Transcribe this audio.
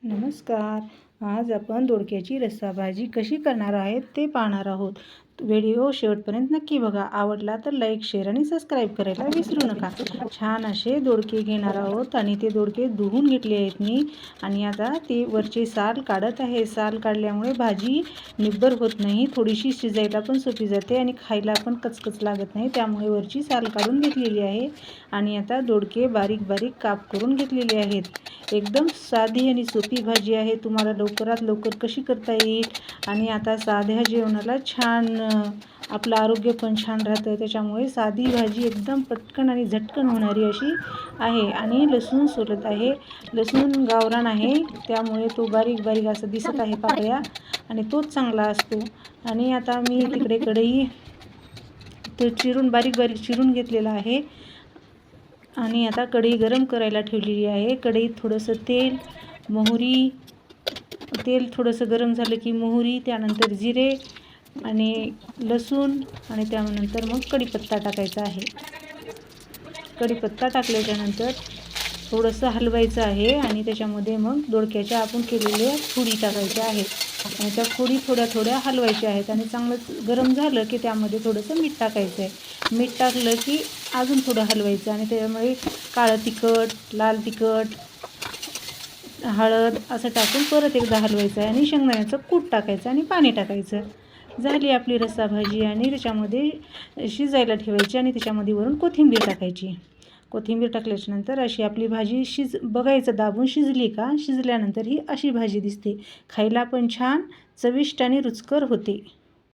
नमस्कार. आज आपण दोडक्याची रस्सा भाजी कशी करणार आहेत ते पाहणार आहोत. व्हिडिओ शेवटपर्यंत नक्की बघा. आवडला तर लाईक, शेअर आणि सबस्क्राईब करायला विसरू नका. छान असे दोडके घेणार आहोत आणि ते दोडके धुवून घेतले आहेत मी आणि आता ते वरचे साल काढत आहे. साल काढल्यामुळे भाजी निब्बर होत नाही, थोडीशी शिजायला पण सोपी जाते आणि खायला पण कचकच लागत नाही. त्यामुळे वरची साल काढून घेतलेली आहे आणि आता दोडके बारीक बारीक काप करून घेतलेले आहेत. एकदम साधी आणि सोपी भाजी आहे. तुम्हाला लवकरात लवकर कशी करता येईल आणि आता साध्या जेवणाला छान आपलं आरोग्य पण छान राहतं. त्याच्यामुळे साधी भाजी एकदम पटकन आणि झटकन होणारी अशी आहे. आणि लसूण सोलत आहे. लसूण गावरान आहे, त्यामुळे तो बारीक बारीक असं दिसत आहे पाकळ्या आणि तोच चांगला असतो. आणि आता मी तिकडे कढई तो बारीक बारीक चिरून घेतलेला आहे आणि आता कढई गरम करायला ठेवलेली आहे. कढईत थोडंसं तेल, मोहरी, तेल थोडंसं गरम झालं की मोहरी, त्यानंतर जिरे आणि लसूण आणि त्यानंतर मग कढीपत्ता टाकायचा आहे. कढीपत्ता टाकल्याच्यानंतर थोडंसं हलवायचं आहे आणि त्याच्यामध्ये मग दोडक्याच्या आपण केलेल्या फोडी टाकायच्या आहेत आणि त्या फोडी थोड्या थोड्या हलवायच्या आहेत आणि चांगलं गरम झालं की त्यामध्ये थोडंसं मीठ टाकायचं आहे. मीठ टाकलं की अजून थोडं हलवायचं आणि त्यामुळे काळं तिखट, लाल तिखट, हळद असं टाकून परत एकदा हलवायचं आहे आणि शेंगदाण्याचं कूट टाकायचं आणि पाणी टाकायचं. झाली आपली रस्सा भाजी आणि त्याच्यामध्ये शिजायला ठेवायची आणि त्याच्यामध्ये वरून कोथिंबीर टाकायची. कोथिंबीर टाकल्याच्यानंतर अशी आपली भाजी बघायचं दाबून शिजली का. शिजल्यानंतर ही अशी भाजी दिसते. खायला पण छान चविष्ट आणि रुचकर होते.